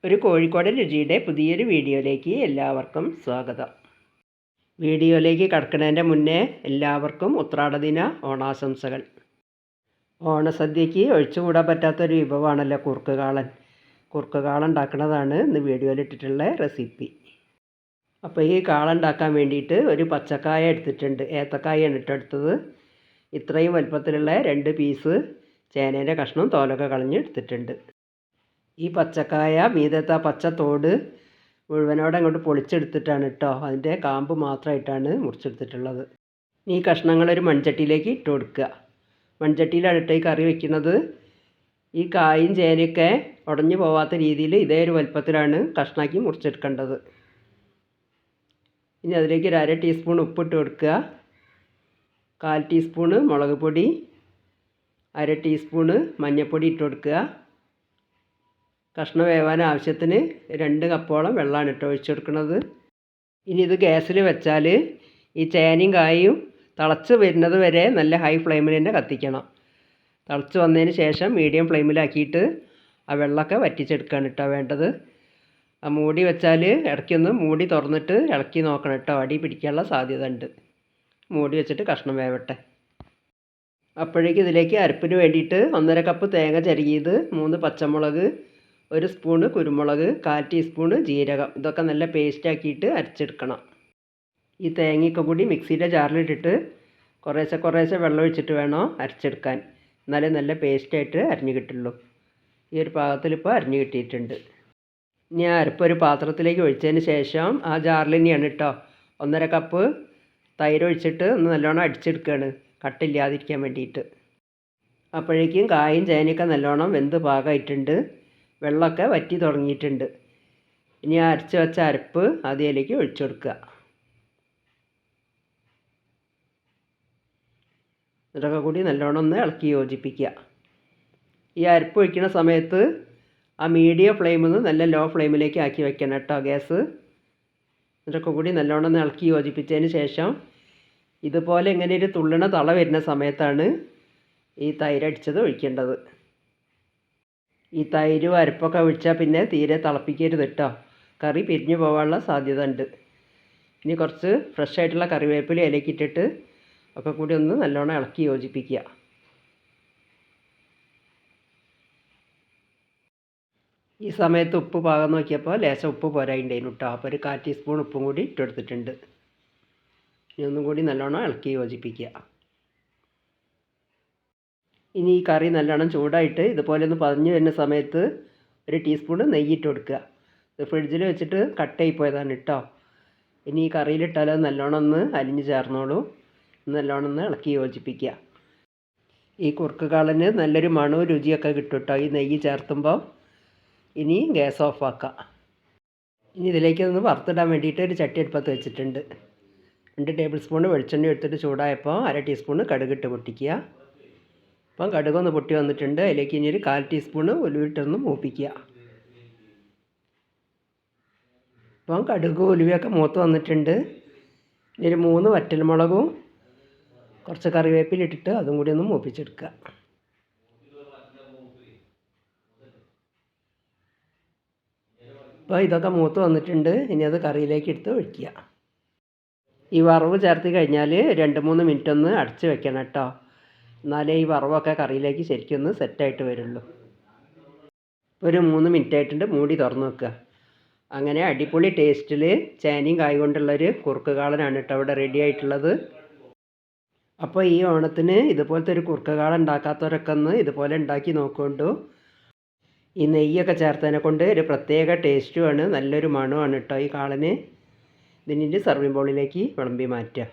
ഒരു കോഴിക്കോടൻ രുചിയുടെ പുതിയൊരു വീഡിയോയിലേക്ക് എല്ലാവർക്കും സ്വാഗതം. വീഡിയോയിലേക്ക് കടക്കുന്നതിൻ്റെ മുന്നേ എല്ലാവർക്കും ഉത്രാടദിന ഓണാശംസകൾ. ഓണസദ്യയ്ക്ക് ഒഴിച്ചുകൂടാൻ പറ്റാത്തൊരു വിഭവമാണല്ലോ കുറുക്കുകാളൻ. കുറുക്കുകാളൻ ഉണ്ടാക്കുന്നതാണ് ഇന്ന് വീഡിയോയിലിട്ടിട്ടുള്ള റെസിപ്പി. അപ്പോൾ ഈ കാളൻ ഉണ്ടാക്കാൻ വേണ്ടിയിട്ട് ഒരു പച്ചക്കായ എടുത്തിട്ടുണ്ട്. ഏത്തക്കായാണ് ഇട്ടെടുത്തത്. ഇത്രയും വലുപ്പത്തിലുള്ള 2 പീസ് ചേനേൻ്റെ കഷ്ണം തോലൊക്കെ കളഞ്ഞ് എടുത്തിട്ടുണ്ട്. ഈ പച്ചക്കായ മീതത്തെ പച്ചത്തോട് മുഴുവനോടെ അങ്ങോട്ട് പൊളിച്ചെടുത്തിട്ടാണ് കേട്ടോ. അതിൻ്റെ കാമ്പ് മാത്രമായിട്ടാണ് മുറിച്ചെടുത്തിട്ടുള്ളത്. ഈ കഷ്ണങ്ങളൊരു മൺചട്ടിയിലേക്ക് ഇട്ട് കൊടുക്കുക. മൺചട്ടിയിലാണ് ഇട്ട് ഈ കറി വയ്ക്കുന്നത്. ഈ കായും ചേനയൊക്കെ ഉടഞ്ഞു പോവാത്ത രീതിയിൽ ഇതേ ഒരു വലുപ്പത്തിലാണ് കഷ്ണാക്കി മുറിച്ചെടുക്കേണ്ടത്. ഇനി അതിലേക്ക് ഒരു 1/2 ടീസ്പൂൺ ഉപ്പിട്ട് കൊടുക്കുക. 1/4 ടീസ്പൂണ് മുളക് പൊടി, 1/2 ടീസ്പൂണ് മഞ്ഞൾപ്പൊടി ഇട്ട് കൊടുക്കുക. കഷ്ണം വേവാൻ ആവശ്യത്തിന് 2 കപ്പോളം വെള്ളമാണ് ഇട്ട് ഒഴിച്ചു കൊടുക്കുന്നത്. ഇനി ഇത് ഗ്യാസിൽ വെച്ചാൽ ഈ ചേനയും കായും തിളച്ച് വരുന്നത് വരെ നല്ല ഹൈ ഫ്ലെയിമിൽ തന്നെ കത്തിക്കണം. തിളച്ച് വന്നതിന് ശേഷം മീഡിയം ഫ്ലെയിമിലാക്കിയിട്ട് ആ വെള്ളമൊക്കെ വറ്റിച്ചെടുക്കുകയാണ് കേട്ടോ വേണ്ടത്. ആ മൂടി വെച്ചാൽ ഇടയ്ക്കൊന്ന് മൂടി തുറന്നിട്ട് ഇളക്കി നോക്കണം കേട്ടോ. അടി പിടിക്കാനുള്ള സാധ്യത ഉണ്ട്. മൂടി വെച്ചിട്ട് കഷ്ണം വേവട്ടെ. അപ്പോഴേക്കും ഇതിലേക്ക് അരപ്പിന് വേണ്ടിയിട്ട് 1.5 കപ്പ് തേങ്ങ ചിരകിയത്, 3 പച്ചമുളക്, 1 സ്പൂണ് കുരുമുളക്, 1/4 ടീസ്പൂണ് ജീരകം, ഇതൊക്കെ നല്ല പേസ്റ്റാക്കിയിട്ട് അരച്ചെടുക്കണം. ഈ തേങ്ങയൊക്കെ കൂടി മിക്സിയുടെ ജാറിലിട്ടിട്ട് കുറേശ്ശെ വെള്ളം ഒഴിച്ചിട്ട് വേണം അരച്ചെടുക്കാൻ. എന്നാലേ നല്ല പേസ്റ്റായിട്ട് അരിഞ്ഞ് കിട്ടുള്ളൂ. ഈ ഒരു പാകത്തിലിപ്പോൾ അരിഞ്ഞ് കിട്ടിയിട്ടുണ്ട്. ഇനി ആ അരപ്പ് ഒരു പാത്രത്തിലേക്ക് ഒഴിച്ചതിന് ശേഷം ആ ജാറിൽ തന്നെയാണ് കേട്ടോ 1.5 കപ്പ് തൈര് ഒഴിച്ചിട്ട് ഒന്ന് നല്ലോണം അടിച്ചെടുക്കുകയാണ്, കട്ടില്ലാതിരിക്കാൻ വേണ്ടിയിട്ട്. അപ്പോഴേക്കും കായും ചേനയൊക്കെ നല്ലോണം വെന്ത് പാകമായിട്ടുണ്ട്. വെള്ളമൊക്കെ വറ്റി തുടങ്ങിയിട്ടുണ്ട്. ഇനി അരച്ച് വെച്ച അരപ്പ് അതിലേക്ക് ഒഴിച്ചു കൊടുക്കുക. ഇതൊക്കെ കൂടി നല്ലോണം ഒന്ന് ഇളക്കി യോജിപ്പിക്കുക. ഈ അരപ്പ് ഒഴിക്കുന്ന സമയത്ത് ആ മീഡിയം ഫ്ലെയിമിൽ നിന്ന് നല്ല ലോ ഫ്ലെയിമിലേക്ക് ആക്കി വെക്കണം കേട്ടോ ഗ്യാസ്. ഇതൊക്കെ കൂടി നല്ലോണം ഒന്ന് ഇളക്കി യോജിപ്പിച്ചതിന് ശേഷം ഇതുപോലെ ഇങ്ങനെ ഒരു തുള്ളണ തള വരുന്ന സമയത്താണ് ഈ തൈര് അടിച്ചത് ഒഴിക്കേണ്ടത്. ഈ തൈരും അരപ്പൊക്കെ ഒഴിച്ചാൽ പിന്നെ തീരെ തിളപ്പിക്കരുത് കേട്ടോ. കറി പിരിഞ്ഞു പോകാനുള്ള സാധ്യത ഉണ്ട്. ഇനി കുറച്ച് ഫ്രഷ് ആയിട്ടുള്ള കറിവേപ്പില ഇലയ്ക്ക് ഇട്ടിട്ട് ഒക്കെ കൂടി ഒന്ന് നല്ലോണം ഇളക്കി യോജിപ്പിക്കുക. ഈ സമയത്ത് ഉപ്പ് പാകം നോക്കിയപ്പോൾ ലേശം ഉപ്പ് പോരായിട്ടുണ്ടായിരുന്നു കേട്ടോ. അപ്പോൾ ഒരു 1/4 ടീസ്പൂൺ ഉപ്പും കൂടി ഇട്ടെടുത്തിട്ടുണ്ട്. ഇനി ഒന്നും കൂടി നല്ലോണം ഇളക്കി യോജിപ്പിക്കുക. ഇനി ഈ കറി നല്ലോണം ചൂടായിട്ട് ഇതുപോലെ ഒന്ന് പതഞ്ഞ് വരുന്ന സമയത്ത് 1 ടീസ്പൂൺ നെയ്യിട്ട് കൊടുക്കുക. ഇത് ഫ്രിഡ്ജിൽ വെച്ചിട്ട് കട്ടായി പോയതാണ് കേട്ടോ. ഇനി ഈ കറിയിലിട്ടാൽ അത് നല്ലോണം ഒന്ന് അലിഞ്ഞ് ചേർന്നോളൂ. നല്ലോണം ഒന്ന് ഇളക്കി യോജിപ്പിക്കുക. ഈ കുറുക്ക് കാളന് നല്ലൊരു മണവും രുചിയൊക്കെ കിട്ടും കേട്ടോ ഈ നെയ്യ് ചേർത്തുമ്പോൾ. ഇനി ഗ്യാസ് ഓഫാക്കാം. ഇനി ഇതിലേക്ക് ഒന്ന് വറുത്തിടാൻ വേണ്ടിയിട്ട് ഒരു ചട്ടി അടുപ്പത്ത് വെച്ചിട്ടുണ്ട്. 2 ടേബിൾ സ്പൂൺ വെളിച്ചെണ്ണ എടുത്തിട്ട് ചൂടായപ്പോൾ 1/2 ടീസ്പൂൺ കടുകിട്ട് പൊട്ടിക്കുക. അപ്പം കടുകൊന്ന് പൊട്ടി വന്നിട്ടുണ്ട്. അതിലേക്ക് ഇനി ഒരു 1/4 ടീസ്പൂണ് ഉലുവിട്ടൊന്ന് മൂപ്പിക്കുക. അപ്പം കടുക് ഉലുവയൊക്കെ മൂത്ത് വന്നിട്ടുണ്ട്. ഇനി ഒരു 3 വറ്റൽമുളകും കുറച്ച് കറിവേപ്പില ഇട്ടിട്ട് അതും കൂടി ഒന്ന് മൂപ്പിച്ചെടുക്കുക. അപ്പോൾ ഇതൊക്കെ മൂത്ത് വന്നിട്ടുണ്ട്. ഇനി അത് കറിയിലേക്ക് എടുത്ത് ഒഴിക്കുക. ഈ വറവ് ചേർത്ത് കഴിഞ്ഞാൽ 2-3 മിനിറ്റ് ഒന്ന് അടച്ച് വെക്കണം കേട്ടോ. എന്നാലേ ഈ വറവൊക്കെ കറിയിലേക്ക് ശരിക്കും ഒന്ന് സെറ്റായിട്ട് വരുള്ളൂ. ഒരു 3 മിനിറ്റ് ആയിട്ടുണ്ട്. മൂടി തുറന്ന് വെക്കുക. അങ്ങനെ അടിപൊളി ടേസ്റ്റിൽ ചേനയും കായ് കൊണ്ടുള്ളൊരു കുറുക്ക് കാളനാണ് കേട്ടോ ഇവിടെ റെഡി ആയിട്ടുള്ളത്. അപ്പോൾ ഈ ഓണത്തിന് ഇതുപോലത്തെ ഒരു കുറുക്ക് കാളൻ ഉണ്ടാക്കാത്തവരൊക്കെ ഒന്ന് ഇതുപോലെ ഉണ്ടാക്കി നോക്കൊണ്ടു. ഈ നെയ്യൊക്കെ ചേർത്തതിനെ കൊണ്ട് ഒരു പ്രത്യേക ടേസ്റ്റുമാണ്, നല്ലൊരു മണമാണ് കേട്ടോ ഈ കാളന്. ഇതിൻ്റെ സർവിംഗ് ബൗളിലേക്ക് വിളമ്പി മാറ്റുക.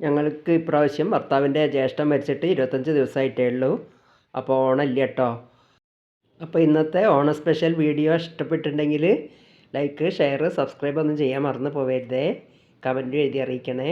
ഞങ്ങൾക്ക് ഇപ്രാവശ്യം ഭർത്താവിൻ്റെ ജ്യേഷ്ഠൻ മരിച്ചിട്ട് 25 ദിവസമായിട്ടേ ഉള്ളൂ. അപ്പോൾ ഓണമില്ല കേട്ടോ. അപ്പോൾ ഇന്നത്തെ ഓണ സ്പെഷ്യൽ വീഡിയോ ഇഷ്ടപ്പെട്ടിട്ടുണ്ടെങ്കിൽ ലൈക്ക്, ഷെയർ, സബ്സ്ക്രൈബ് ഒന്നും ചെയ്യാൻ മറന്നു പോകരുതേ. കമൻറ്റ് എഴുതി അറിയിക്കണേ.